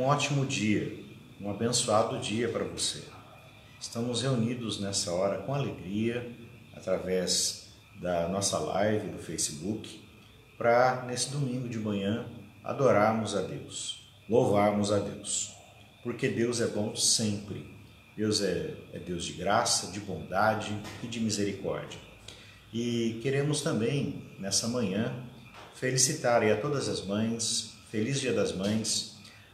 Um ótimo dia, um abençoado dia para você. Estamos reunidos nessa hora com alegria, através da nossa live do Facebook, para nesse domingo de manhã adorarmos a Deus, louvarmos a Deus, porque Deus é bom sempre. Deus é Deus de graça, de bondade e de misericórdia. E queremos também, nessa manhã, felicitar a todas as mães, feliz Dia das Mães.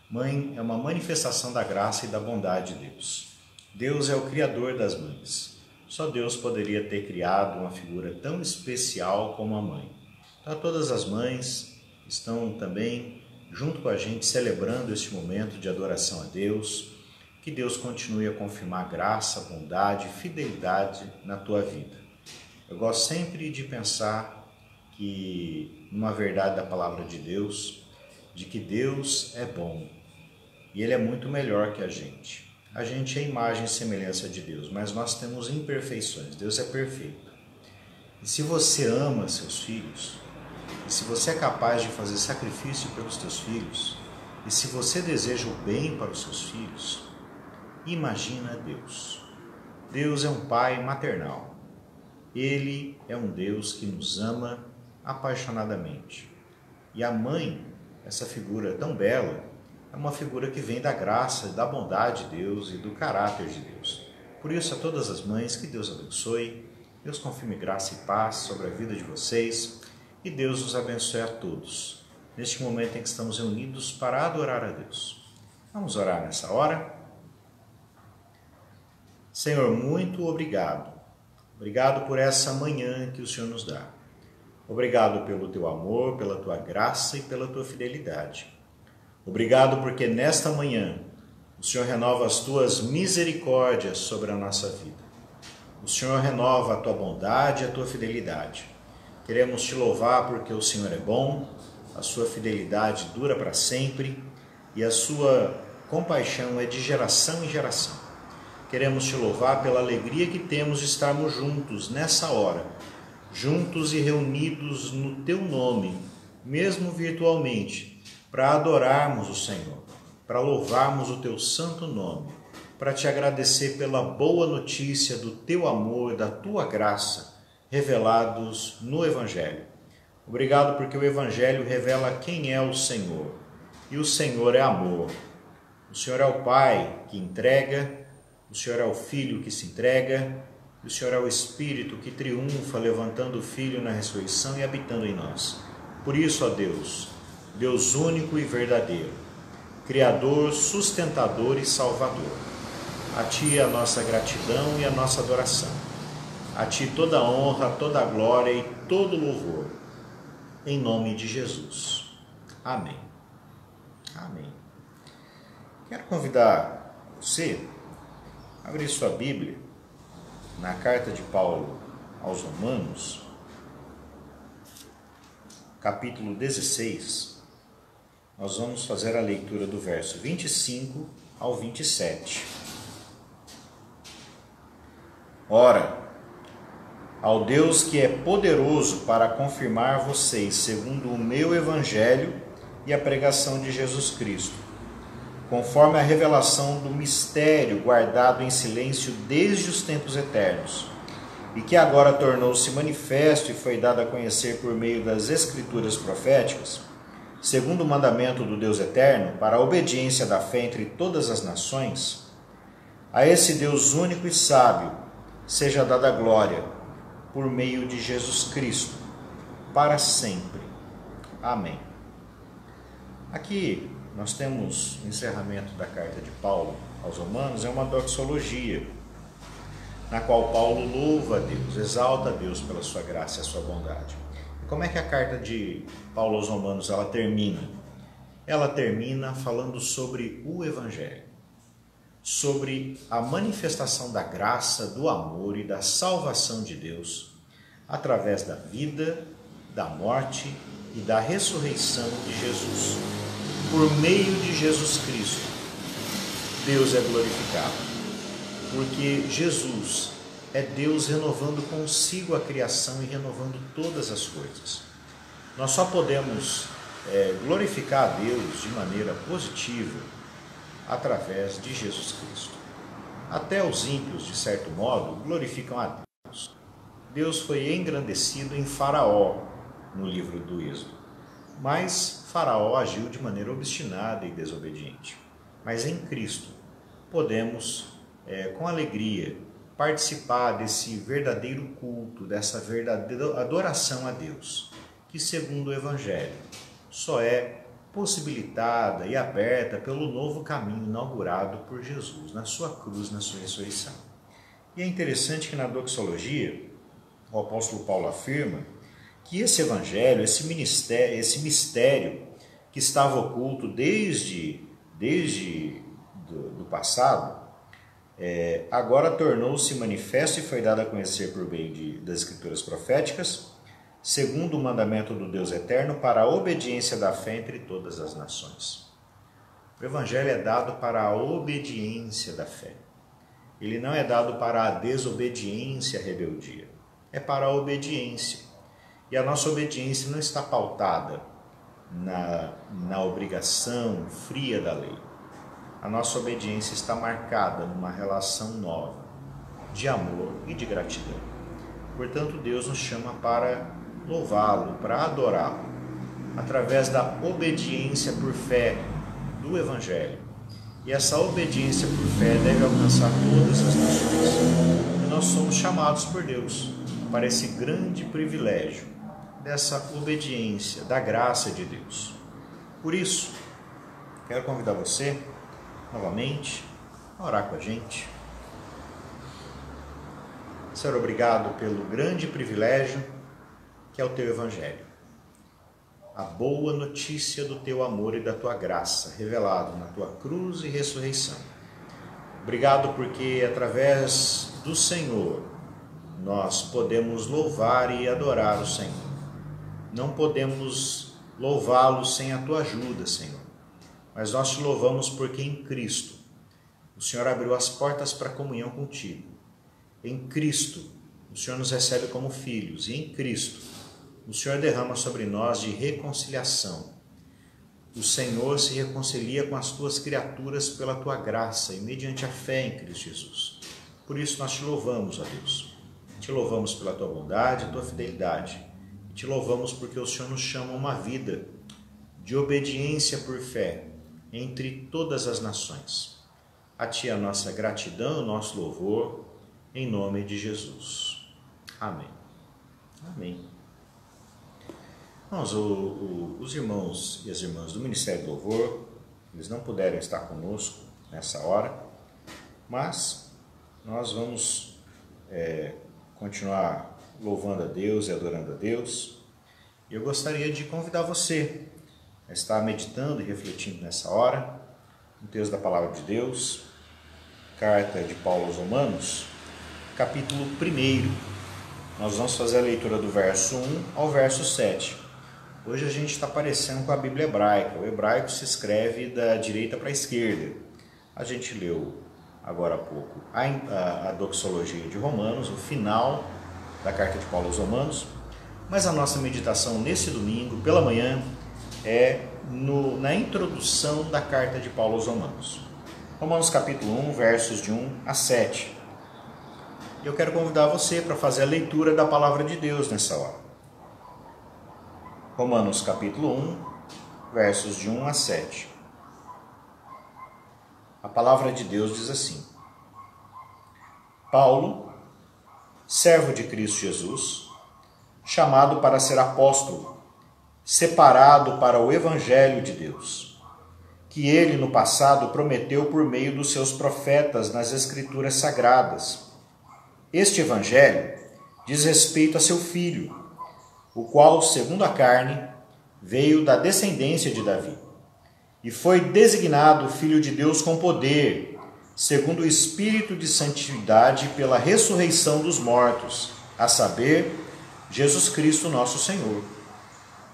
Mãe é uma manifestação da graça e da bondade de Deus. Deus é o Criador das mães. Só Deus poderia ter criado uma figura tão especial como a mãe. Então, todas as mães estão também junto com a gente celebrando este momento de adoração a Deus. Que Deus continue a confirmar graça, bondade e fidelidade na tua vida. Eu gosto sempre de pensar que, numa verdade da palavra de Deus, de que Deus é bom e Ele é muito melhor que a gente. A gente é imagem e semelhança de Deus, mas nós temos imperfeições. Deus é perfeito. E se você ama seus filhos, e se você é capaz de fazer sacrifício pelos teus filhos, e se você deseja o bem para os seus filhos, imagina Deus. Deus é um Pai maternal. Ele é um Deus que nos ama apaixonadamente. E a mãe, essa figura tão bela, é uma figura que vem da graça, da bondade de Deus e do caráter de Deus. Por isso, a todas as mães, que Deus abençoe, Deus confirme graça e paz sobre a vida de vocês e Deus os abençoe a todos, neste momento em que estamos reunidos para adorar a Deus. Vamos orar nessa hora? Senhor, muito obrigado. Obrigado por essa manhã que o Senhor nos dá. Obrigado pelo teu amor, pela tua graça e pela tua fidelidade. Obrigado porque nesta manhã o Senhor renova as tuas misericórdias sobre a nossa vida. O Senhor renova a tua bondade e a tua fidelidade. Queremos te louvar porque o Senhor é bom, a sua fidelidade dura para sempre e a sua compaixão é de geração em geração. Queremos te louvar pela alegria que temos de estarmos juntos nessa hora, juntos e reunidos no teu nome, mesmo virtualmente, para adorarmos o Senhor, para louvarmos o teu santo nome, para te agradecer pela boa notícia do teu amor, da tua graça, revelados no Evangelho. Obrigado porque o Evangelho revela quem é o Senhor, e o Senhor é amor. O Senhor é o Pai que entrega, o Senhor é o Filho que se entrega, e o Senhor é o Espírito que triunfa, levantando o Filho na ressurreição e habitando em nós. Por isso, ó Deus, Deus único e verdadeiro, Criador, sustentador e Salvador, a Ti a nossa gratidão e a nossa adoração. A Ti toda a honra, toda a glória e todo o louvor. Em nome de Jesus. Amém. Amém. Quero convidar você a abrir sua Bíblia na carta de Paulo aos Romanos, capítulo 16. Nós vamos fazer a leitura do verso 25 ao 27. Ora, ao Deus que é poderoso para confirmar vocês segundo o meu evangelho e a pregação de Jesus Cristo, conforme a revelação do mistério guardado em silêncio desde os tempos eternos, e que agora tornou-se manifesto e foi dado a conhecer por meio das Escrituras proféticas, segundo o mandamento do Deus eterno, para a obediência da fé entre todas as nações, a esse Deus único e sábio seja dada a glória por meio de Jesus Cristo, para sempre. Amém. Aqui nós temos o encerramento da carta de Paulo aos Romanos, é uma doxologia, na qual Paulo louva a Deus, exalta a Deus pela sua graça e a sua bondade. Como é que a carta de Paulo aos Romanos ela termina? Ela termina falando sobre o Evangelho, sobre a manifestação da graça, do amor e da salvação de Deus através da vida, da morte e da ressurreição de Jesus. Por meio de Jesus Cristo, Deus é glorificado, porque Jesus é Deus renovando consigo a criação e renovando todas as coisas. Nós só podemos glorificar a Deus de maneira positiva através de Jesus Cristo. Até os ímpios, de certo modo, glorificam a Deus. Deus foi engrandecido em Faraó, no livro do Êxodo. Mas Faraó agiu de maneira obstinada e desobediente. Mas em Cristo podemos, com alegria, participar desse verdadeiro culto, dessa verdadeira adoração a Deus, que, segundo o Evangelho, só é possibilitada e aberta pelo novo caminho inaugurado por Jesus, na sua cruz, na sua ressurreição. E é interessante que na doxologia, o apóstolo Paulo afirma que esse Evangelho, esse mistério que estava oculto desde do passado, agora tornou-se manifesto e foi dado a conhecer por meio das Escrituras proféticas, segundo o mandamento do Deus eterno, para a obediência da fé entre todas as nações. O Evangelho é dado para a obediência da fé. Ele não é dado para a desobediência, a rebeldia. É para a obediência. E a nossa obediência não está pautada na obrigação fria da lei. A nossa obediência está marcada numa relação nova, de amor e de gratidão. Portanto, Deus nos chama para louvá-lo, para adorá-lo, através da obediência por fé do Evangelho. E essa obediência por fé deve alcançar todas as nações. E nós somos chamados por Deus para esse grande privilégio dessa obediência, da graça de Deus. Por isso, quero convidar você, novamente, a orar com a gente. Senhor, obrigado pelo grande privilégio que é o Teu Evangelho. A boa notícia do Teu amor e da Tua graça, revelado na Tua cruz e ressurreição. Obrigado porque, através do Senhor, nós podemos louvar e adorar o Senhor. Não podemos louvá-lo sem a Tua ajuda, Senhor. Mas nós Te louvamos porque em Cristo o Senhor abriu as portas para a comunhão contigo. Em Cristo o Senhor nos recebe como filhos. E em Cristo o Senhor derrama sobre nós de reconciliação. O Senhor se reconcilia com as Tuas criaturas pela Tua graça e mediante a fé em Cristo Jesus. Por isso nós Te louvamos, ó Deus. Te louvamos pela Tua bondade e Tua fidelidade. Te louvamos porque o Senhor nos chama a uma vida de obediência por fé entre todas as nações. A Ti a nossa gratidão, o nosso louvor, em nome de Jesus. Amém. Amém. Irmãos, os irmãos e as irmãs do Ministério do Louvor, eles não puderam estar conosco nessa hora, mas nós vamos continuar louvando a Deus e adorando a Deus. E eu gostaria de convidar você a estar meditando e refletindo nessa hora, no texto da Palavra de Deus, carta de Paulo aos Romanos, capítulo 1. Nós vamos fazer a leitura do verso 1 ao verso 7. Hoje a gente está parecendo com a Bíblia hebraica. O hebraico se escreve da direita para a esquerda. A gente leu agora há pouco a doxologia de Romanos, o final da carta de Paulo aos Romanos, mas a nossa meditação nesse domingo, pela manhã, é na introdução da carta de Paulo aos Romanos. Romanos capítulo 1, versos de 1 a 7. Eu quero convidar você para fazer a leitura da Palavra de Deus nessa hora. Romanos capítulo 1, versos de 1 a 7. A Palavra de Deus diz assim: Paulo, servo de Cristo Jesus, chamado para ser apóstolo, separado para o Evangelho de Deus, que ele no passado prometeu por meio dos seus profetas nas Escrituras Sagradas. Este Evangelho diz respeito a seu Filho, o qual, segundo a carne, veio da descendência de Davi, e foi designado Filho de Deus com poder, segundo o Espírito de santidade, pela ressurreição dos mortos, a saber, Jesus Cristo nosso Senhor.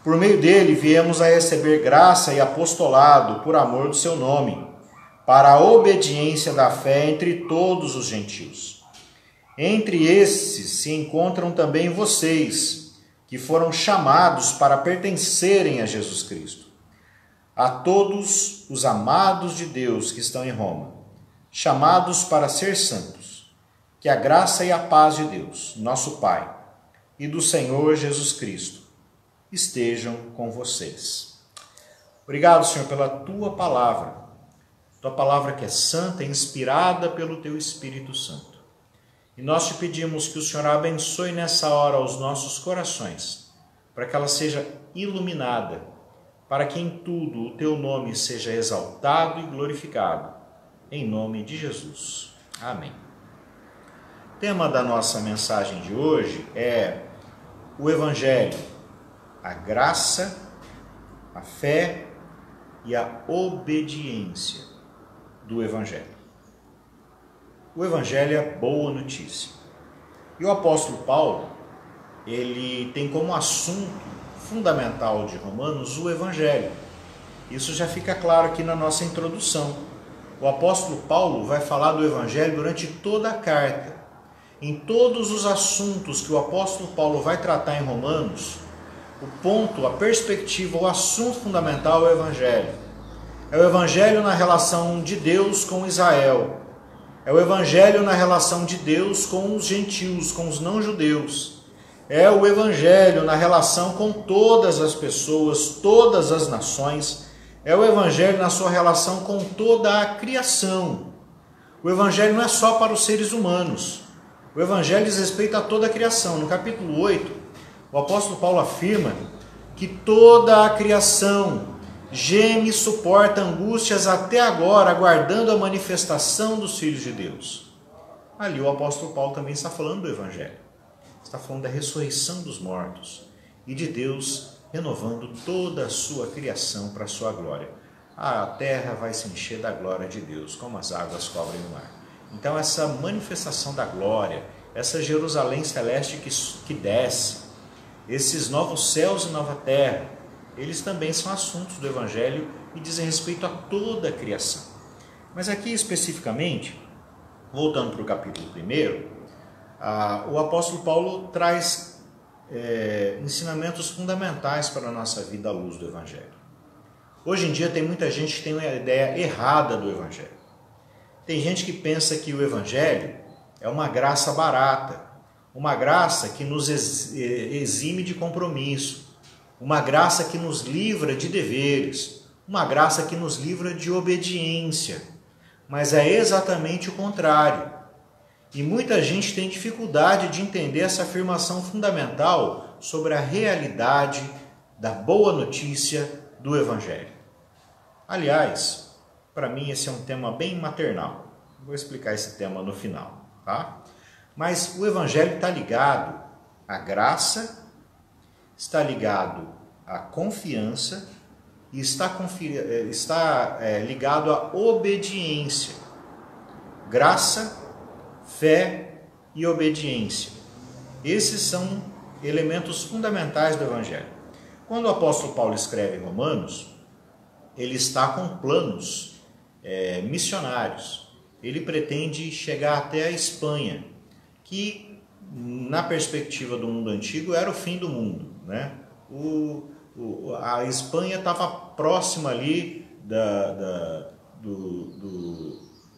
Por meio dele viemos a receber graça e apostolado por amor do seu nome, para a obediência da fé entre todos os gentios. Entre esses se encontram também vocês, que foram chamados para pertencerem a Jesus Cristo. A todos os amados de Deus que estão em Roma, chamados para ser santos, que a graça e a paz de Deus, nosso Pai, e do Senhor Jesus Cristo estejam com vocês. Obrigado, Senhor, pela Tua palavra que é santa e inspirada pelo Teu Espírito Santo. E nós te pedimos que o Senhor abençoe nessa hora os nossos corações, para que ela seja iluminada, para que em tudo o Teu nome seja exaltado e glorificado, em nome de Jesus. Amém. O tema da nossa mensagem de hoje é o Evangelho, a graça, a fé e a obediência do Evangelho. O Evangelho é boa notícia. E o apóstolo Paulo, ele tem como assunto fundamental de Romanos o Evangelho. Isso já fica claro aqui na nossa introdução. O apóstolo Paulo vai falar do Evangelho durante toda a carta. Em todos os assuntos que o apóstolo Paulo vai tratar em Romanos, o ponto, a perspectiva, o assunto fundamental é o Evangelho. É o Evangelho na relação de Deus com Israel. É o Evangelho na relação de Deus com os gentios, com os não-judeus. É o Evangelho na relação com todas as pessoas, todas as nações. É o Evangelho na sua relação com toda a criação. O Evangelho não é só para os seres humanos. O Evangelho diz respeito a toda a criação. No capítulo 8, o apóstolo Paulo afirma que toda a criação geme e suporta angústias até agora, aguardando a manifestação dos filhos de Deus. Ali o apóstolo Paulo também está falando do Evangelho. Está falando da ressurreição dos mortos e de Deus renovando toda a sua criação para a sua glória. A terra vai se encher da glória de Deus, como as águas cobrem o mar. Então essa manifestação da glória, essa Jerusalém celeste que desce, esses novos céus e nova terra, eles também são assuntos do Evangelho e dizem respeito a toda a criação. Mas aqui especificamente, voltando para o capítulo 1, o apóstolo Paulo traz ensinamentos fundamentais para a nossa vida à luz do Evangelho. Hoje em dia tem muita gente que tem uma ideia errada do Evangelho. Tem gente que pensa que o Evangelho é uma graça barata, uma graça que nos exime de compromisso, uma graça que nos livra de deveres, uma graça que nos livra de obediência. Mas é exatamente o contrário. E muita gente tem dificuldade de entender essa afirmação fundamental sobre a realidade da boa notícia do Evangelho. Aliás, para mim esse é um tema bem maternal. Vou explicar esse tema no final, tá? Mas o Evangelho está ligado à graça, está ligado à confiança e está ligado à obediência. Graça, fé e obediência. Esses são elementos fundamentais do Evangelho. Quando o apóstolo Paulo escreve em Romanos, ele está com planos missionários. Ele pretende chegar até a Espanha, que na perspectiva do mundo antigo era o fim do mundo, né? A Espanha estava próxima ali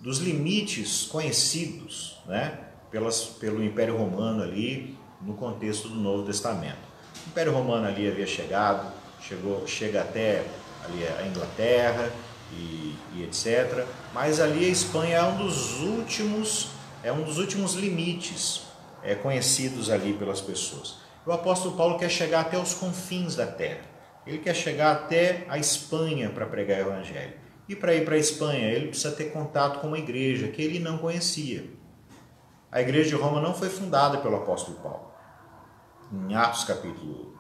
dos limites conhecidos, né, pelo Império Romano ali no contexto do Novo Testamento. O Império Romano ali havia chega até ali a Inglaterra e etc. Mas ali a Espanha é um dos últimos limites conhecidos ali pelas pessoas. O apóstolo Paulo quer chegar até os confins da terra. Ele quer chegar até a Espanha para pregar o Evangelho. E para ir para a Espanha, ele precisa ter contato com uma igreja que ele não conhecia. A igreja de Roma não foi fundada pelo apóstolo Paulo. Em Atos capítulo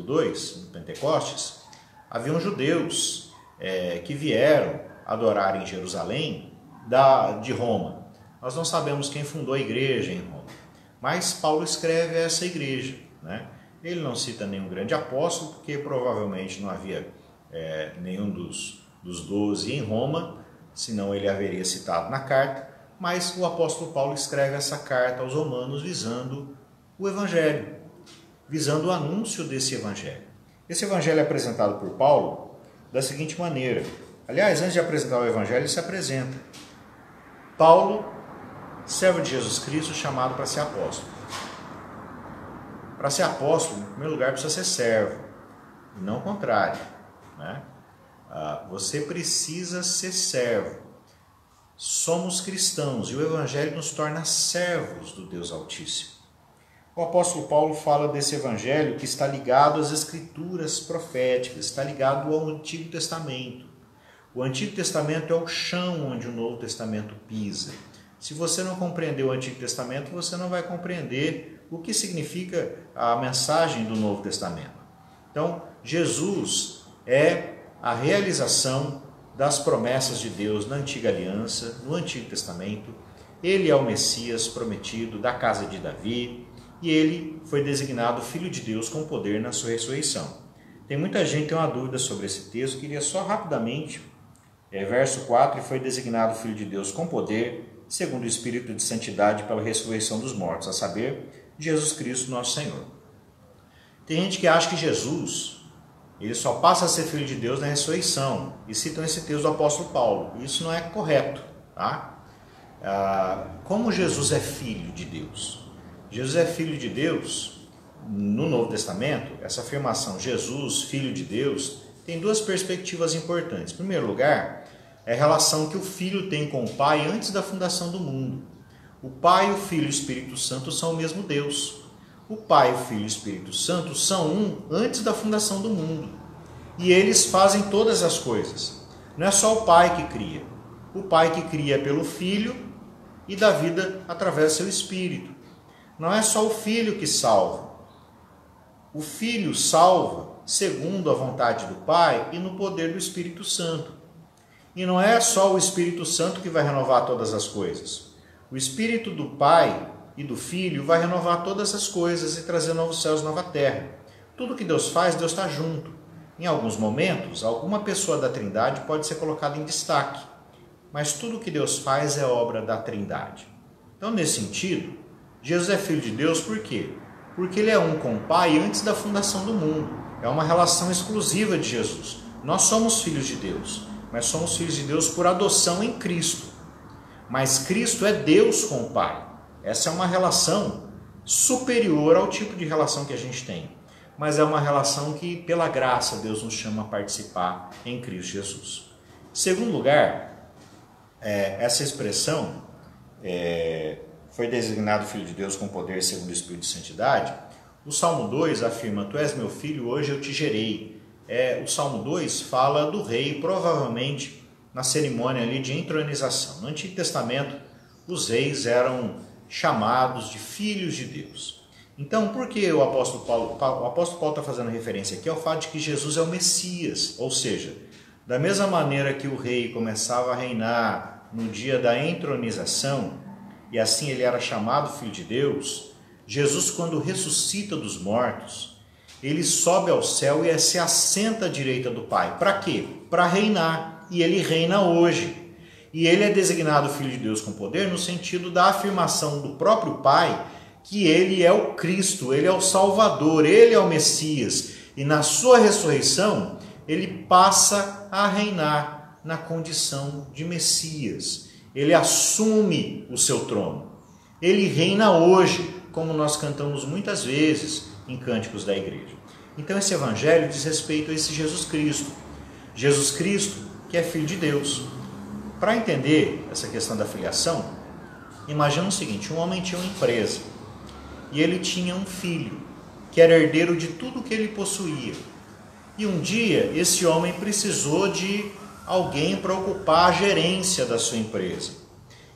2, no Pentecostes, haviam judeus que vieram adorar em Jerusalém de Roma. Nós não sabemos quem fundou a igreja em Roma, mas Paulo escreve a essa igreja, né? Ele não cita nenhum grande apóstolo, porque provavelmente não havia nenhum dos 12 em Roma, senão ele haveria citado na carta, mas o apóstolo Paulo escreve essa carta aos romanos visando o Evangelho, visando o anúncio desse Evangelho. Esse Evangelho é apresentado por Paulo da seguinte maneira. Aliás, antes de apresentar o Evangelho, ele se apresenta. Paulo, servo de Jesus Cristo, chamado para ser apóstolo. Para ser apóstolo, em primeiro lugar, precisa ser servo, e não o contrário, né? Você precisa ser servo. Somos cristãos e o Evangelho nos torna servos do Deus Altíssimo. O apóstolo Paulo fala desse Evangelho que está ligado às Escrituras proféticas, está ligado ao Antigo Testamento. O Antigo Testamento é o chão onde o Novo Testamento pisa. Se você não compreender o Antigo Testamento, você não vai compreender o que significa a mensagem do Novo Testamento. Então, Jesus é a realização das promessas de Deus na Antiga Aliança, no Antigo Testamento. Ele é o Messias prometido da casa de Davi e ele foi designado Filho de Deus com poder na sua ressurreição. Tem muita gente que tem uma dúvida sobre esse texto, queria só rapidamente, verso 4, e foi designado Filho de Deus com poder, segundo o Espírito de Santidade pela ressurreição dos mortos, a saber, Jesus Cristo nosso Senhor. Tem gente que acha que Jesus, ele só passa a ser Filho de Deus na ressurreição, e citam esse texto do apóstolo Paulo. Isso não é correto, tá? Como Jesus é Filho de Deus? Jesus é Filho de Deus, no Novo Testamento, essa afirmação, Jesus, Filho de Deus, tem duas perspectivas importantes. Em primeiro lugar, é a relação que o Filho tem com o Pai antes da fundação do mundo. O Pai, o Filho e o Espírito Santo são o mesmo Deus. O Pai, o Filho e o Espírito Santo são um antes da fundação do mundo. E eles fazem todas as coisas. Não é só o Pai que cria. O Pai que cria pelo Filho e dá vida através do seu Espírito. Não é só o Filho que salva. O Filho salva segundo a vontade do Pai e no poder do Espírito Santo. E não é só o Espírito Santo que vai renovar todas as coisas. O Espírito do Pai e do Filho vai renovar todas as coisas e trazer novos céus e nova terra. Tudo que Deus faz, Deus está junto. Em alguns momentos, alguma pessoa da Trindade pode ser colocada em destaque, mas tudo que Deus faz é obra da Trindade. Então, nesse sentido, Jesus é Filho de Deus por quê? Porque ele é um com o Pai antes da fundação do mundo. É uma relação exclusiva de Jesus. Nós somos filhos de Deus, mas somos filhos de Deus por adoção em Cristo. Mas Cristo é Deus com o Pai. Essa é uma relação superior ao tipo de relação que a gente tem. Mas é uma relação que, pela graça, Deus nos chama a participar em Cristo Jesus. Em segundo lugar, essa expressão, foi designado Filho de Deus com poder segundo o Espírito de Santidade. O Salmo 2 afirma, tu és meu filho, hoje eu te gerei. O Salmo 2 fala do rei, provavelmente na cerimônia ali de entronização. No Antigo Testamento, os reis eram chamados de filhos de Deus. Então, por que o apóstolo Paulo está fazendo referência aqui ao fato de que Jesus é o Messias? Ou seja, da mesma maneira que o rei começava a reinar no dia da entronização, e assim ele era chamado Filho de Deus, Jesus, quando ressuscita dos mortos, ele sobe ao céu e se assenta à direita do Pai. Para quê? Para reinar. E ele reina hoje. E ele é designado Filho de Deus com poder no sentido da afirmação do próprio Pai que ele é o Cristo, ele é o Salvador, ele é o Messias. E na sua ressurreição, ele passa a reinar na condição de Messias. Ele assume o seu trono. Ele reina hoje, como nós cantamos muitas vezes em cânticos da igreja. Então esse evangelho diz respeito a esse Jesus Cristo. Jesus Cristo, que é Filho de Deus. Para entender essa questão da filiação, imagina o seguinte, um homem tinha uma empresa e ele tinha um filho, que era herdeiro de tudo que ele possuía. E um dia esse homem precisou de alguém para ocupar a gerência da sua empresa.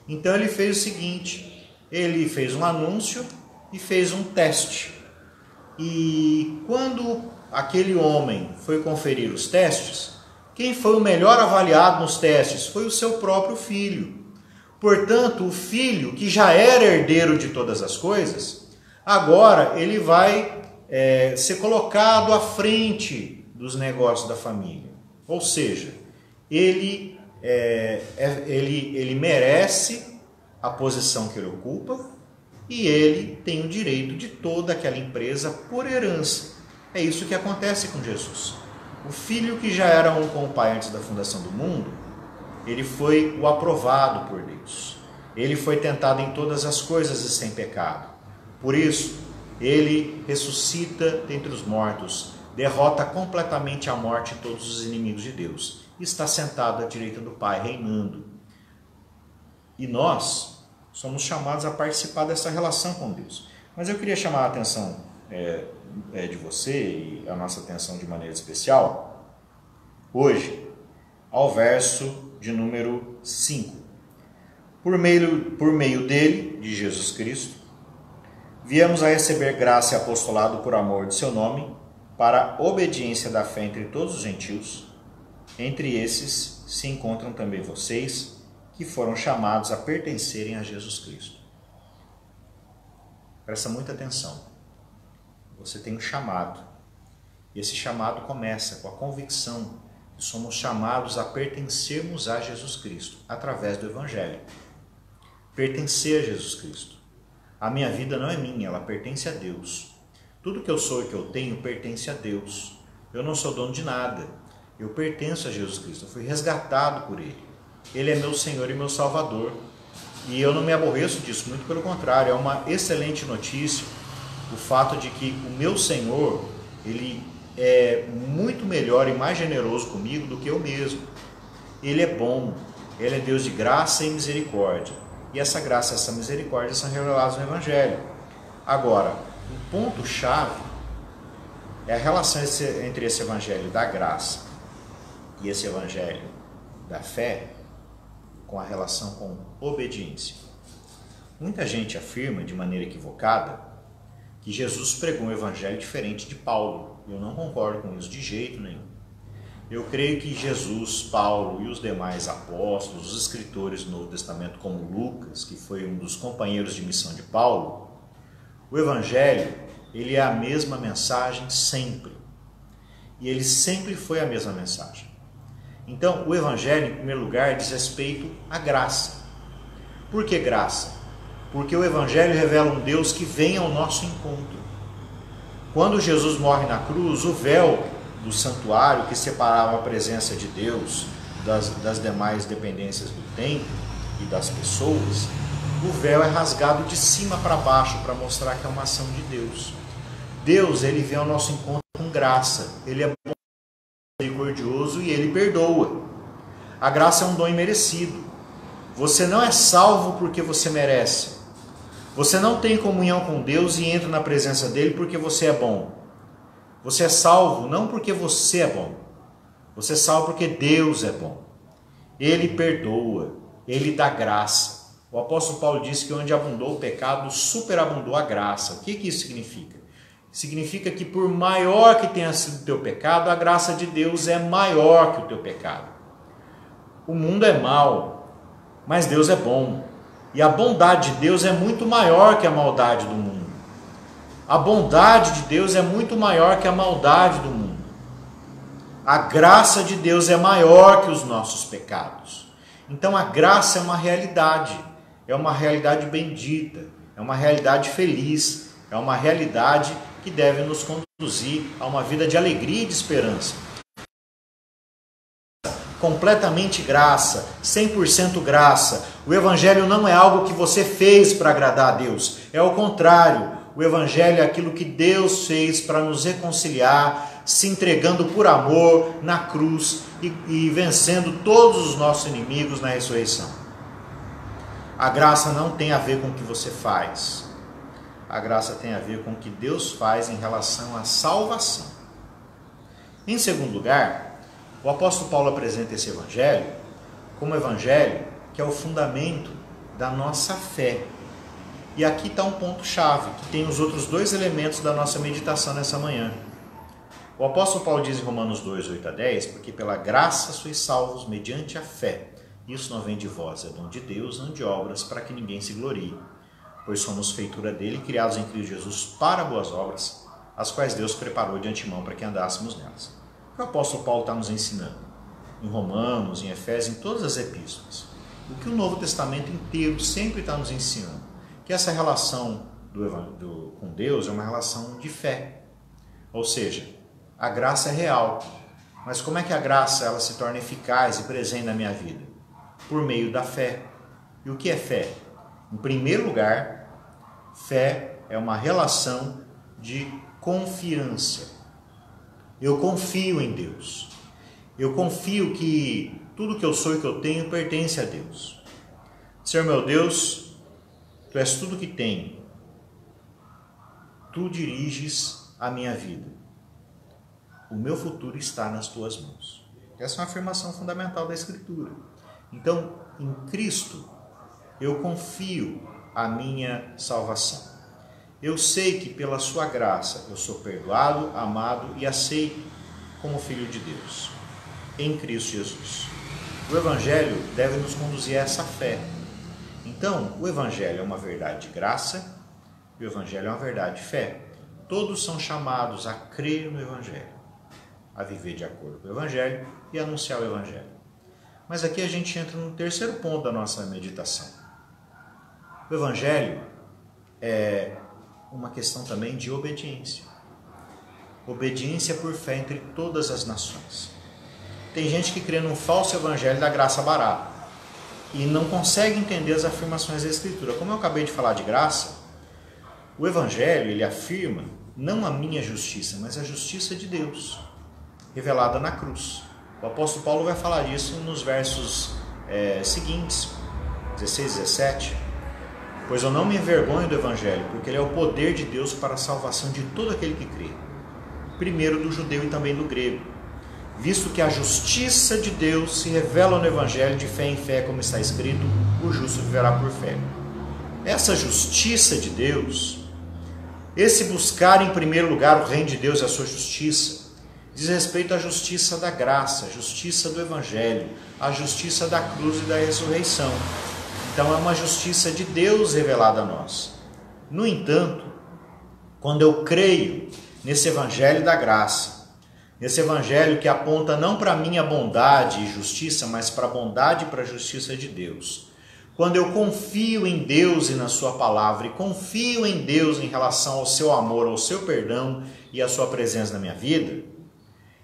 Então ele fez o seguinte, ele fez um anúncio e fez um teste. E quando aquele homem foi conferir os testes, quem foi o melhor avaliado nos testes? Foi o seu próprio filho. Portanto, o filho, que já era herdeiro de todas as coisas, agora ele vai ser colocado à frente dos negócios da família. Ou seja, ele merece a posição que ele ocupa e ele tem o direito de toda aquela empresa por herança. É isso que acontece com Jesus. O filho que já era um com o pai antes da fundação do mundo, ele foi o aprovado por Deus. Ele foi tentado em todas as coisas e sem pecado. Por isso, ele ressuscita dentre os mortos, derrota completamente a morte e todos os inimigos de Deus. E está sentado à direita do Pai, reinando. E nós somos chamados a participar dessa relação com Deus. Mas eu queria chamar a atenção de você e a nossa atenção de maneira especial, hoje, ao verso de número 5. Por meio dele, de Jesus Cristo, viemos a receber graça e apostolado por amor de seu nome, para a obediência da fé entre todos os gentios. Entre esses se encontram também vocês, que foram chamados a pertencerem a Jesus Cristo. Presta muita atenção. Você tem um chamado. E esse chamado começa com a convicção que somos chamados a pertencermos a Jesus Cristo, através do Evangelho. Pertencer a Jesus Cristo. A minha vida não é minha, ela pertence a Deus. Tudo que eu sou e que eu tenho pertence a Deus. Eu não sou dono de nada. Eu pertenço a Jesus Cristo. Eu fui resgatado por Ele. Ele é meu Senhor e meu Salvador. E eu não me aborreço disso, muito pelo contrário. É uma excelente notícia o fato de que o meu Senhor, Ele é muito melhor e mais generoso comigo do que eu mesmo. Ele é bom. Ele é Deus de graça e misericórdia. E essa graça e essa misericórdia são reveladas no Evangelho. Agora, o ponto-chave é a relação entre esse Evangelho da graça e esse Evangelho da fé com a relação com obediência. Muita gente afirma, de maneira equivocada, que Jesus pregou um Evangelho diferente de Paulo. Eu não concordo com isso de jeito nenhum. Eu creio que Jesus, Paulo e os demais apóstolos, os escritores do Novo Testamento, como Lucas, que foi um dos companheiros de missão de Paulo, o Evangelho, ele é a mesma mensagem sempre. E ele sempre foi a mesma mensagem. Então, o Evangelho, em primeiro lugar, diz respeito à graça. Por que graça? Porque o Evangelho revela um Deus que vem ao nosso encontro. Quando Jesus morre na cruz, o véu do santuário que separava a presença de Deus das demais dependências do templo e das pessoas, o véu é rasgado de cima para baixo para mostrar que é uma ação de Deus. Deus, ele vem ao nosso encontro com graça. Ele é bom, misericordioso e ele perdoa. A graça é um dom imerecido. Você não é salvo porque você merece. Você não tem comunhão com Deus e entra na presença dele porque você é bom. Você é salvo não porque você é bom. Você é salvo porque Deus é bom. Ele perdoa. Ele dá graça. O apóstolo Paulo disse que onde abundou o pecado, superabundou a graça. O que isso significa? Significa que por maior que tenha sido o teu pecado, a graça de Deus é maior que o teu pecado. O mundo é mau, mas Deus é bom. E a bondade de Deus é muito maior que a maldade do mundo. A bondade de Deus é muito maior que a maldade do mundo. A graça de Deus é maior que os nossos pecados. Então a graça é uma realidade bendita, é uma realidade feliz, é uma realidade que deve nos conduzir a uma vida de alegria e de esperança. Completamente graça, 100% graça. O Evangelho não é algo que você fez para agradar a Deus, é o contrário. O Evangelho é aquilo que Deus fez para nos reconciliar, se entregando por amor na cruz e vencendo todos os nossos inimigos na ressurreição. A graça não tem a ver com o que você faz. A graça tem a ver com o que Deus faz em relação à salvação. Em segundo lugar, o apóstolo Paulo apresenta esse Evangelho como um Evangelho que é o fundamento da nossa fé. E aqui está um ponto-chave, que tem os outros dois elementos da nossa meditação nessa manhã. O apóstolo Paulo diz em Romanos 2, 8 a 10, porque pela graça sois salvos mediante a fé. Isso não vem de vós, é dom de Deus, não de obras, para que ninguém se glorie. Pois somos feitura dele, criados em Cristo Jesus para boas obras, as quais Deus preparou de antemão para que andássemos nelas. O que o apóstolo Paulo está nos ensinando? Em Romanos, em Efésios, em todas as epístolas. O que o Novo Testamento inteiro sempre está nos ensinando? Que essa relação com Deus é uma relação de fé. Ou seja, a graça é real. Mas como é que a graça ela se torna eficaz e presente na minha vida? Por meio da fé. E o que é fé? Em primeiro lugar, fé é uma relação de confiança. Eu confio em Deus. Eu confio que tudo que eu sou e que eu tenho pertence a Deus. Senhor meu Deus, Tu és tudo que tenho. Tu diriges a minha vida. O meu futuro está nas Tuas mãos. Essa é uma afirmação fundamental da Escritura. Então, em Cristo, eu confio a minha salvação. Eu sei que pela Sua graça eu sou perdoado, amado e aceito como filho de Deus, em Cristo Jesus. O Evangelho deve nos conduzir a essa fé. Então, o Evangelho é uma verdade de graça e o Evangelho é uma verdade de fé. Todos são chamados a crer no Evangelho, a viver de acordo com o Evangelho e anunciar o Evangelho. Mas aqui a gente entra no terceiro ponto da nossa meditação. O Evangelho é uma questão também de obediência. Obediência por fé entre todas as nações. Tem gente que crê num falso evangelho da graça barata e não consegue entender as afirmações da Escritura. Como eu acabei de falar de graça, o evangelho ele afirma não a minha justiça, mas a justiça de Deus, revelada na cruz. O apóstolo Paulo vai falar disso nos versos seguintes, 16 e 17. Pois eu não me envergonho do evangelho, porque ele é o poder de Deus para a salvação de todo aquele que crê, primeiro do judeu e também do grego, visto que a justiça de Deus se revela no evangelho de fé em fé, como está escrito, o justo viverá por fé. Essa justiça de Deus, esse buscar em primeiro lugar o reino de Deus e a sua justiça, diz respeito à justiça da graça, a justiça do evangelho, a justiça da cruz e da ressurreição. Então é uma justiça de Deus revelada a nós. No entanto, quando eu creio nesse evangelho da graça, nesse evangelho que aponta não para a minha bondade e justiça, mas para a bondade e para a justiça de Deus, quando eu confio em Deus e na sua palavra, e confio em Deus em relação ao seu amor, ao seu perdão e à sua presença na minha vida,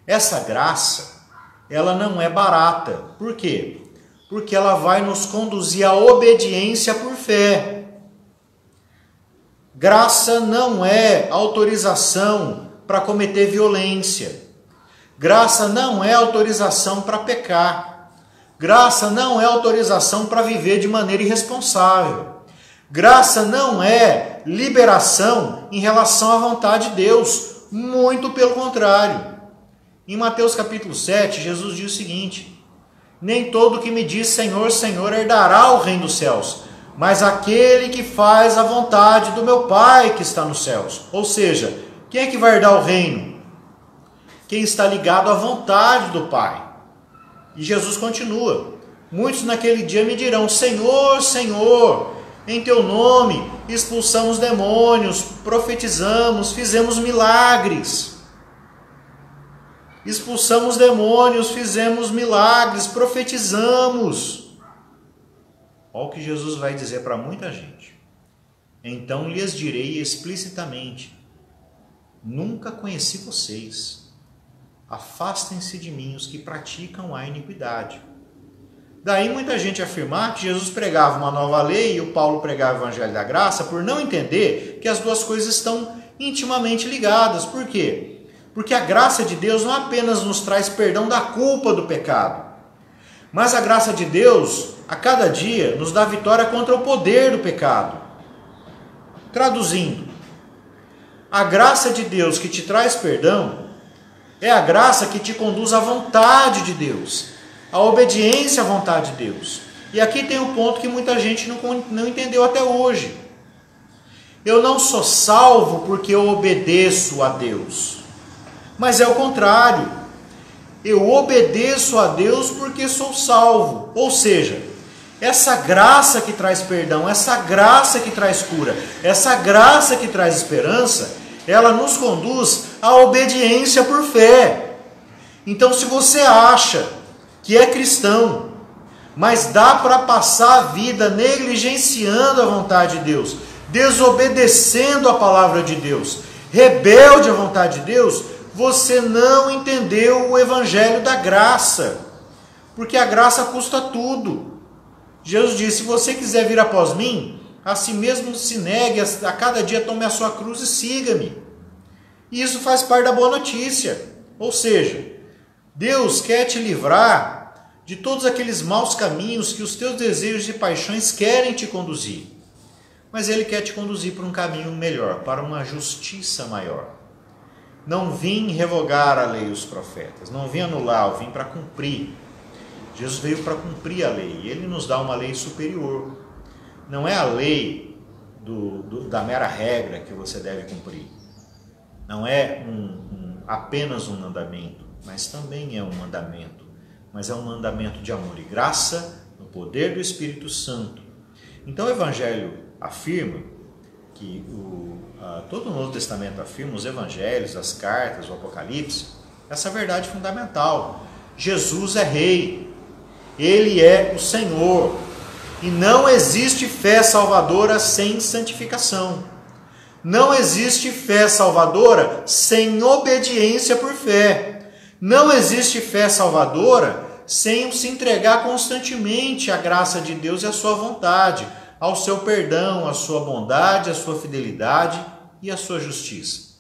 essa graça, ela não é barata. Por quê? Porque ela vai nos conduzir à obediência por fé. Graça não é autorização para cometer violência. Graça não é autorização para pecar. Graça não é autorização para viver de maneira irresponsável. Graça não é liberação em relação à vontade de Deus. Muito pelo contrário. Em Mateus capítulo 7, Jesus diz o seguinte: nem todo que me diz Senhor, Senhor herdará o reino dos céus, mas aquele que faz a vontade do meu Pai que está nos céus. Ou seja, quem é que vai herdar o reino? Quem está ligado à vontade do Pai. E Jesus continua: muitos naquele dia me dirão, Senhor, Senhor, em teu nome expulsamos demônios, profetizamos, fizemos milagres. Expulsamos demônios, fizemos milagres, profetizamos. Olha o que Jesus vai dizer para muita gente. Então lhes direi explicitamente: nunca conheci vocês. Afastem-se de mim os que praticam a iniquidade. Daí muita gente afirmar que Jesus pregava uma nova lei e o Paulo pregava o evangelho da graça, por não entender que as duas coisas estão intimamente ligadas. Por quê? Porque a graça de Deus não apenas nos traz perdão da culpa do pecado, mas a graça de Deus, a cada dia, nos dá vitória contra o poder do pecado. Traduzindo, a graça de Deus que te traz perdão é a graça que te conduz à vontade de Deus, à obediência à vontade de Deus. E aqui tem um ponto que muita gente não entendeu até hoje. Eu não sou salvo porque eu obedeço a Deus, mas é o contrário. Eu obedeço a Deus porque sou salvo. Ou seja, essa graça que traz perdão, essa graça que traz cura, essa graça que traz esperança, ela nos conduz à obediência por fé. Então, se você acha que é cristão, mas dá para passar a vida negligenciando a vontade de Deus, desobedecendo a palavra de Deus, rebelde à vontade de Deus, você não entendeu o evangelho da graça, porque a graça custa tudo. Jesus disse: se você quiser vir após mim, a si mesmo se negue, a cada dia tome a sua cruz e siga-me. E isso faz parte da boa notícia. Ou seja, Deus quer te livrar de todos aqueles maus caminhos que os teus desejos e paixões querem te conduzir. Mas Ele quer te conduzir para um caminho melhor, para uma justiça maior. Não vim revogar a lei e os profetas, não vim anular, eu vim para cumprir. Jesus veio para cumprir a lei, Ele nos dá uma lei superior. Não é a lei da mera regra que você deve cumprir. Não é apenas um mandamento, mas também é um mandamento. Mas é um mandamento de amor e graça, no poder do Espírito Santo. Então o Evangelho afirma que todo o Novo Testamento afirma, os Evangelhos, as cartas, o Apocalipse, essa verdade fundamental. Jesus é Rei, Ele é o Senhor, e não existe fé salvadora sem santificação. Não existe fé salvadora sem obediência por fé. Não existe fé salvadora sem se entregar constantemente à graça de Deus e à sua vontade, ao seu perdão, à sua bondade, à sua fidelidade e à sua justiça.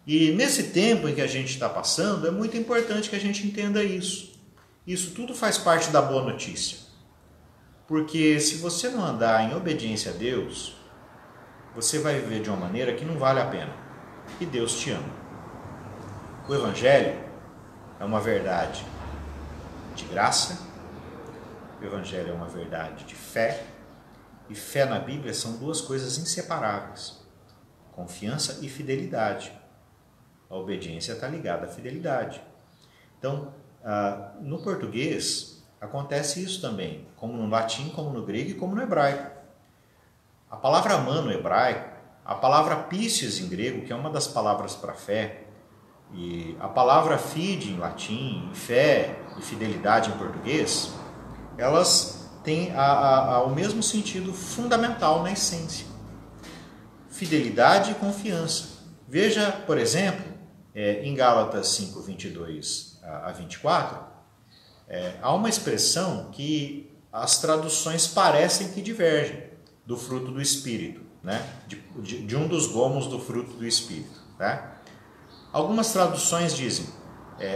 E nesse tempo em que a gente está passando, é muito importante que a gente entenda isso. Isso tudo faz parte da boa notícia. Porque se você não andar em obediência a Deus, você vai viver de uma maneira que não vale a pena. E Deus te ama. O Evangelho é uma verdade de graça, o Evangelho é uma verdade de fé, e fé na Bíblia são duas coisas inseparáveis: confiança e fidelidade. A obediência está ligada à fidelidade. Então, no português, acontece isso também, como no latim, como no grego e como no hebraico. A palavra amã no hebraico, a palavra pistes em grego, que é uma das palavras para fé, e a palavra fide em latim, fé e fidelidade em português, elas têm o mesmo sentido fundamental na essência: fidelidade e confiança. Veja, por exemplo, em Gálatas 5, 22 a 24, há uma expressão que as traduções parecem que divergem do fruto do Espírito, né? de um dos gomos do fruto do Espírito. Tá? Algumas traduções dizem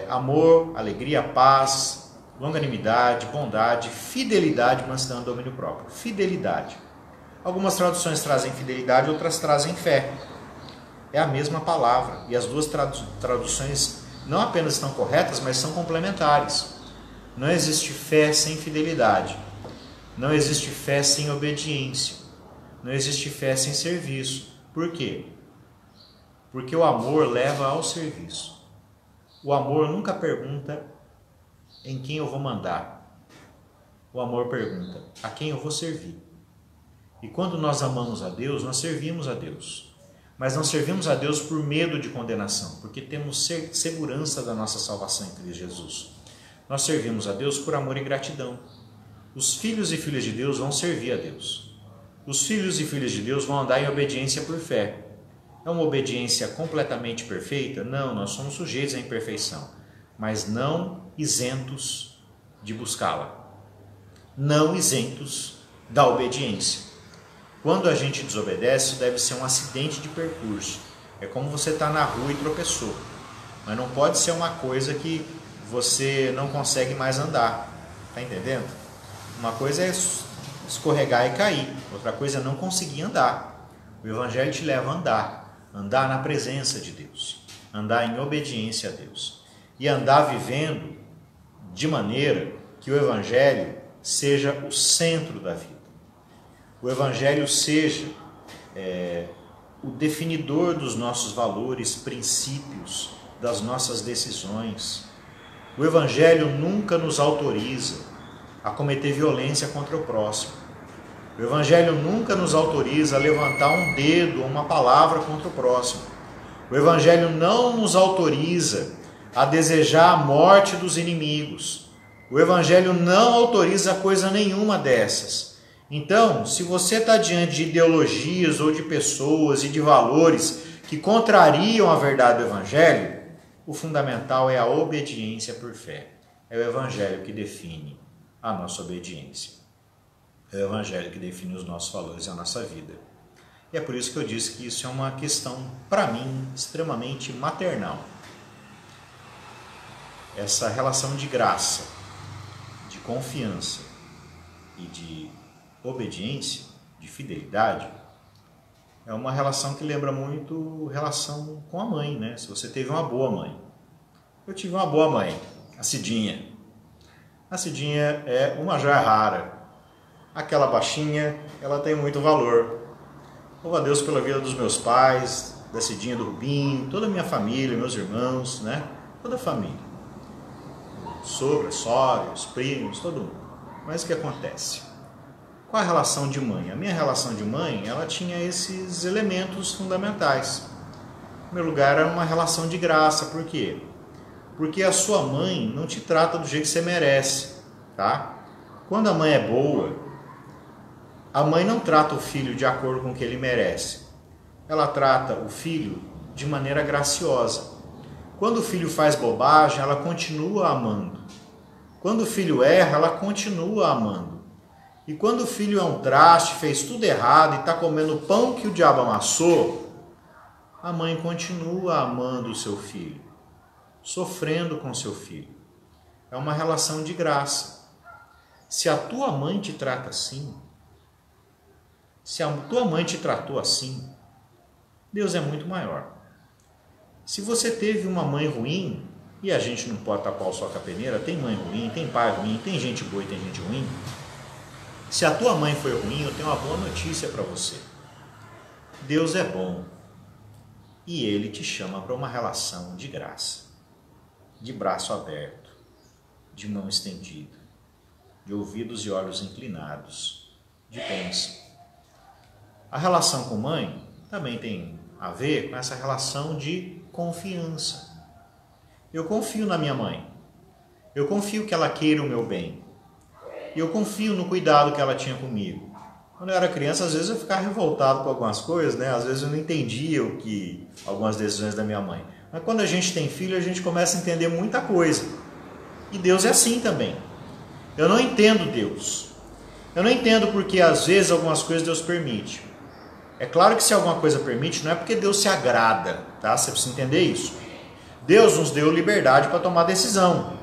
amor, alegria, paz, longanimidade, bondade, fidelidade, mansidão e domínio próprio. Fidelidade. Algumas traduções trazem fidelidade, outras trazem fé. É a mesma palavra, e as duas traduções não apenas estão corretas, mas são complementares. Não existe fé sem fidelidade. Não existe fé sem obediência. Não existe fé sem serviço. Por quê? Porque o amor leva ao serviço. O amor nunca pergunta em quem eu vou mandar. O amor pergunta a quem eu vou servir. E quando nós amamos a Deus, nós servimos a Deus. Mas não servimos a Deus por medo de condenação, porque temos segurança da nossa salvação em Cristo Jesus. Nós servimos a Deus por amor e gratidão. Os filhos e filhas de Deus vão servir a Deus. Os filhos e filhas de Deus vão andar em obediência por fé. É uma obediência completamente perfeita? Não, nós somos sujeitos à imperfeição, mas não isentos de buscá-la. Não isentos da obediência. Quando a gente desobedece, isso deve ser um acidente de percurso. É como você estar na rua e tropeçou. Mas não pode ser uma coisa que você não consegue mais andar. Está entendendo? Uma coisa é escorregar e cair. Outra coisa é não conseguir andar. O Evangelho te leva a andar. Andar na presença de Deus. Andar em obediência a Deus. E andar vivendo de maneira que o Evangelho seja o centro da vida. O Evangelho seja o definidor dos nossos valores, princípios, das nossas decisões. O Evangelho nunca nos autoriza a cometer violência contra o próximo. O Evangelho nunca nos autoriza a levantar um dedo ou uma palavra contra o próximo. O Evangelho não nos autoriza a desejar a morte dos inimigos. O Evangelho não autoriza coisa nenhuma dessas. Então, se você está diante de ideologias ou de pessoas e de valores que contrariam a verdade do Evangelho, o fundamental é a obediência por fé. É o Evangelho que define a nossa obediência. É o Evangelho que define os nossos valores e a nossa vida. E é por isso que eu disse que isso é uma questão, para mim, extremamente maternal. Essa relação de graça, de confiança e de obediência, de fidelidade, é uma relação que lembra muito relação com a mãe, né? Se você teve uma boa mãe. Eu tive uma boa mãe, a Cidinha. A Cidinha é uma joia rara. Aquela baixinha, ela tem muito valor. Louvo a Deus pela vida dos meus pais, da Cidinha, do Rubinho, toda a minha família, meus irmãos, né? Toda a família. Sogras, sogros, primos, todo mundo. Mas o que acontece? Qual a relação de mãe? A minha relação de mãe, ela tinha esses elementos fundamentais. Em primeiro lugar, era uma relação de graça. Por quê? Porque a sua mãe não te trata do jeito que você merece, tá? Quando a mãe é boa, a mãe não trata o filho de acordo com o que ele merece. Ela trata o filho de maneira graciosa. Quando o filho faz bobagem, ela continua amando. Quando o filho erra, ela continua amando. E quando o filho é um traste, fez tudo errado e está comendo o pão que o diabo amassou, a mãe continua amando o seu filho, sofrendo com seu filho. É uma relação de graça. Se a tua mãe te trata assim, se a tua mãe te tratou assim, Deus é muito maior. Se você teve uma mãe ruim, e a gente não pode tapar o sol com a peneira, tem mãe ruim, tem pai ruim, tem gente boa e tem gente ruim. Se a tua mãe foi ruim, eu tenho uma boa notícia para você. Deus é bom e Ele te chama para uma relação de graça, de braço aberto, de mão estendida, de ouvidos e olhos inclinados, de bênção. A relação com mãe também tem a ver com essa relação de confiança. Eu confio na minha mãe. Eu confio que ela queira o meu bem. E eu confio no cuidado que ela tinha comigo. Quando eu era criança, às vezes eu ficava revoltado com algumas coisas, né? Às vezes eu não entendia algumas decisões da minha mãe. Mas quando a gente tem filho, a gente começa a entender muita coisa. E Deus é assim também. Eu não entendo Deus. Eu não entendo porque às vezes algumas coisas Deus permite. É claro que se alguma coisa permite, não é porque Deus se agrada, tá? Você precisa entender isso. Deus nos deu liberdade para tomar decisão.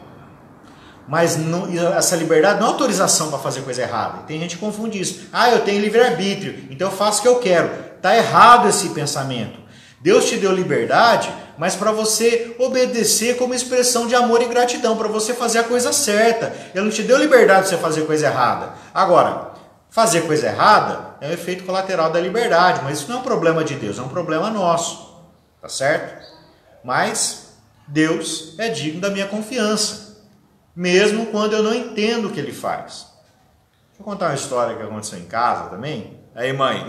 Mas não, essa liberdade não é autorização para fazer coisa errada. Tem gente que confunde isso. Eu tenho livre-arbítrio, então eu faço o que eu quero. Está errado esse pensamento. Deus te deu liberdade, mas para você obedecer como expressão de amor e gratidão, para você fazer a coisa certa. Ele não te deu liberdade para você fazer coisa errada. Agora, fazer coisa errada é um efeito colateral da liberdade, mas isso não é um problema de Deus, é um problema nosso. Tá certo? Mas Deus é digno da minha confiança, mesmo quando eu não entendo o que Ele faz. Deixa eu contar uma história que aconteceu em casa também. Aí, mãe,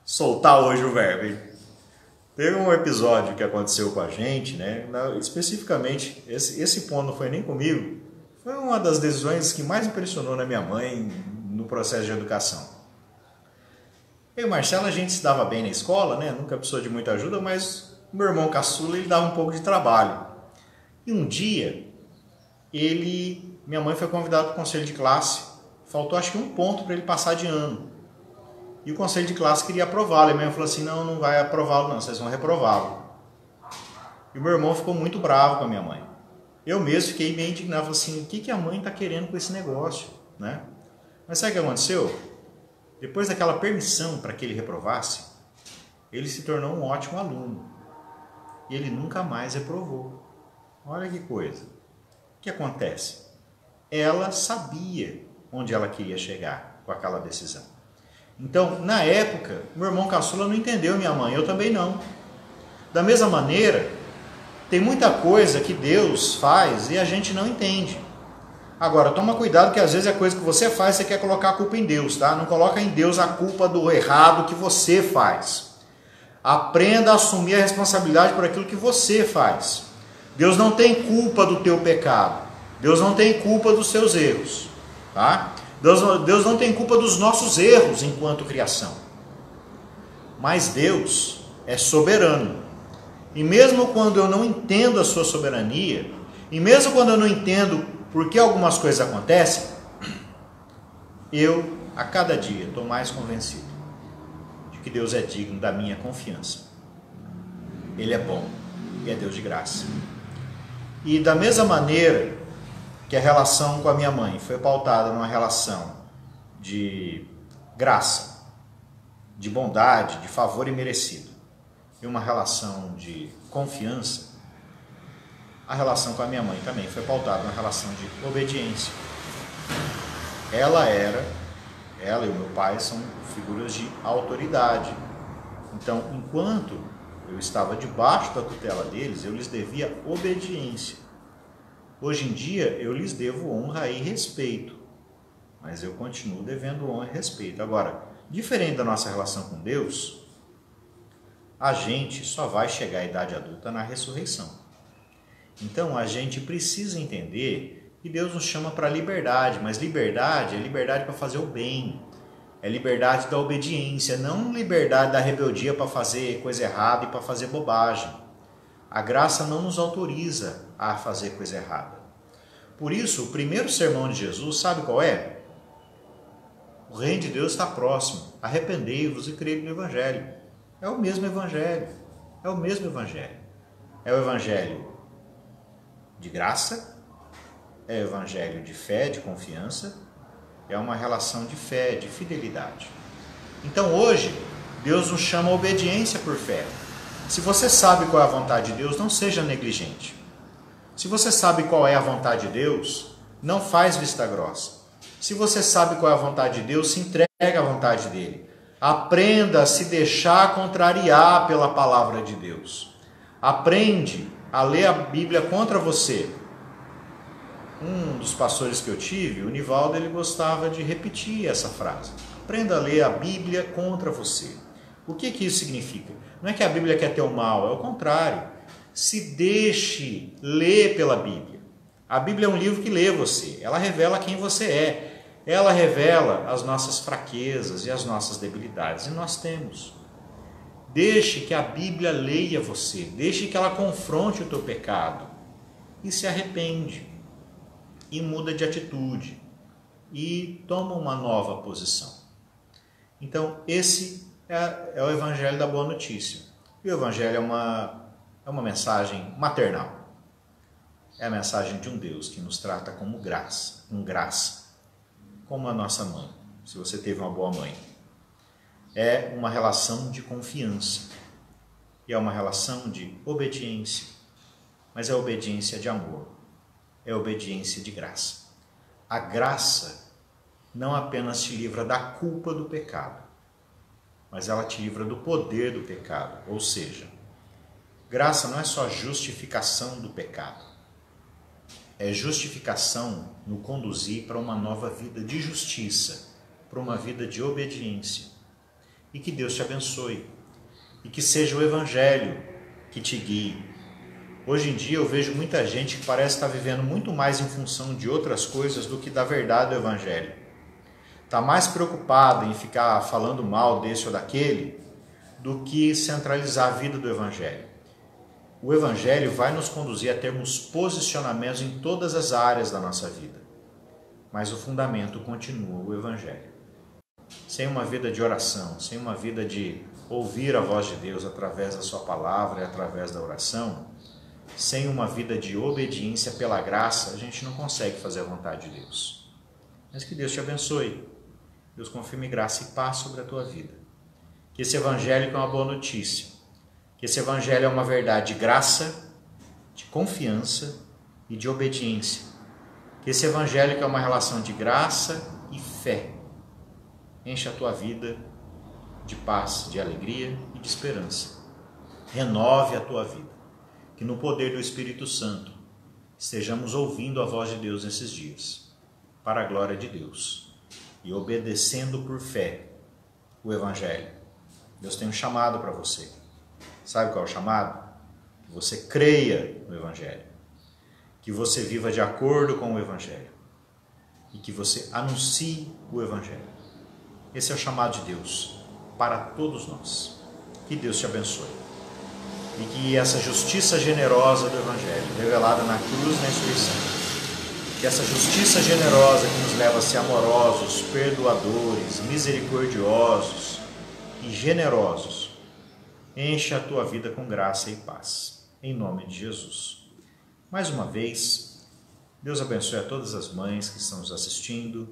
soltar hoje o verbo, hein? Teve um episódio que aconteceu com a gente, né? Especificamente, esse ponto não foi nem comigo, foi uma das decisões que mais impressionou na minha mãe no processo de educação. Eu e o Marcelo, a gente se dava bem na escola, né? Nunca precisou de muita ajuda, mas o meu irmão caçula, ele dava um pouco de trabalho. E um dia, minha mãe foi convidada para o conselho de classe, faltou acho que um ponto para ele passar de ano. E o conselho de classe queria aprová-lo. E a minha mãe falou assim, não vai aprová-lo não, vocês vão reprová-lo. E o meu irmão ficou muito bravo com a minha mãe. Eu mesmo fiquei meio indignado, falei assim, o que a mãe está querendo com esse negócio, né? Mas sabe o que aconteceu? Depois daquela permissão para que ele reprovasse, ele se tornou um ótimo aluno. E ele nunca mais reprovou. Olha que coisa. O que acontece? Ela sabia onde ela queria chegar com aquela decisão. Então, na época, meu irmão caçula não entendeu minha mãe, eu também não. Da mesma maneira, tem muita coisa que Deus faz e a gente não entende. Agora, toma cuidado que às vezes a coisa que você faz, você quer colocar a culpa em Deus, tá? Não coloca em Deus a culpa do errado que você faz. Aprenda a assumir a responsabilidade por aquilo que você faz. Deus não tem culpa do teu pecado. Deus não tem culpa dos seus erros, tá? Deus não tem culpa dos nossos erros enquanto criação. Mas Deus é soberano. E mesmo quando eu não entendo a sua soberania, e mesmo quando eu não entendo por que algumas coisas acontecem, eu, a cada dia, estou mais convencido de que Deus é digno da minha confiança. Ele é bom e é Deus de graça. E da mesma maneira que a relação com a minha mãe foi pautada numa relação de graça, de bondade, de favor imerecido, e uma relação de confiança, a relação com a minha mãe também foi pautada numa relação de obediência. Ela e o meu pai são figuras de autoridade. Então, enquanto eu estava debaixo da tutela deles, eu lhes devia obediência. Hoje em dia, eu lhes devo honra e respeito, mas eu continuo devendo honra e respeito. Agora, diferente da nossa relação com Deus, a gente só vai chegar à idade adulta na ressurreição. Então, a gente precisa entender que Deus nos chama para liberdade, mas liberdade é liberdade para fazer o bem, é liberdade da obediência, não liberdade da rebeldia para fazer coisa errada e para fazer bobagem. A graça não nos autoriza a fazer coisa errada. Por isso, o primeiro sermão de Jesus, sabe qual é? O reino de Deus está próximo, arrependei-vos e crede no Evangelho. É o mesmo Evangelho, é o mesmo Evangelho. É o Evangelho de graça, é o Evangelho de fé, de confiança, é uma relação de fé, de fidelidade. Então hoje, Deus nos chama a obediência por fé. Se você sabe qual é a vontade de Deus, não seja negligente. Se você sabe qual é a vontade de Deus, não faz vista grossa. Se você sabe qual é a vontade de Deus, se entrega à vontade dele. Aprenda a se deixar contrariar pela palavra de Deus. Aprende a ler a Bíblia contra você. Um dos pastores que eu tive, o Nivaldo, ele gostava de repetir essa frase. Aprenda a ler a Bíblia contra você. O que isso significa? Não é que a Bíblia quer teu mal, é o contrário. Se deixe ler pela Bíblia. A Bíblia é um livro que lê você. Ela revela quem você é. Ela revela as nossas fraquezas e as nossas debilidades. E nós temos. Deixe que a Bíblia leia você. Deixe que ela confronte o teu pecado. E se arrepende. E muda de atitude. E toma uma nova posição. Então, esse é o Evangelho da Boa Notícia. E o Evangelho é uma mensagem maternal. É a mensagem de um Deus que nos trata como graça, com graça, como a nossa mãe, se você teve uma boa mãe. É uma relação de confiança. E é uma relação de obediência. Mas é obediência de amor. É obediência de graça. A graça não apenas te livra da culpa do pecado, mas ela te livra do poder do pecado. Ou seja, graça não é só justificação do pecado, é justificação no conduzir para uma nova vida de justiça, para uma vida de obediência. E que Deus te abençoe, e que seja o Evangelho que te guie. Hoje em dia eu vejo muita gente que parece estar vivendo muito mais em função de outras coisas do que da verdade do Evangelho. Está mais preocupado em ficar falando mal desse ou daquele do que centralizar a vida do Evangelho. O Evangelho vai nos conduzir a termos posicionamentos em todas as áreas da nossa vida. Mas o fundamento continua o Evangelho. Sem uma vida de oração, sem uma vida de ouvir a voz de Deus através da sua palavra e através da oração, sem uma vida de obediência pela graça, a gente não consegue fazer a vontade de Deus. Mas que Deus te abençoe. Deus confirme graça e paz sobre a tua vida. Que esse Evangelho é uma boa notícia. Que esse Evangelho é uma verdade de graça, de confiança e de obediência. Que esse Evangelho é uma relação de graça e fé. Enche a tua vida de paz, de alegria e de esperança. Renove a tua vida. Que no poder do Espírito Santo estejamos ouvindo a voz de Deus nesses dias, para a glória de Deus, e obedecendo por fé o Evangelho. Deus tem um chamado para você. Sabe qual é o chamado? Que você creia no Evangelho, que você viva de acordo com o Evangelho e que você anuncie o Evangelho. Esse é o chamado de Deus para todos nós. Que Deus te abençoe. E que essa justiça generosa do Evangelho, revelada na cruz e na ressurreição, que essa justiça generosa que nos leva a ser amorosos, perdoadores, misericordiosos e generosos, encha a tua vida com graça e paz. Em nome de Jesus. Mais uma vez, Deus abençoe a todas as mães que estão nos assistindo,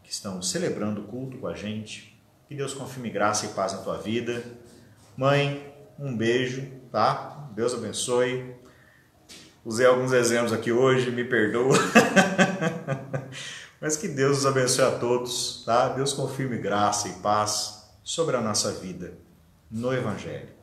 que estão celebrando o culto com a gente. Que Deus confirme graça e paz na tua vida. Mãe, um beijo, tá? Deus abençoe. Usei alguns exemplos aqui hoje, me perdoa. Mas que Deus os abençoe a todos, tá? Deus confirme graça e paz sobre a nossa vida no Evangelho.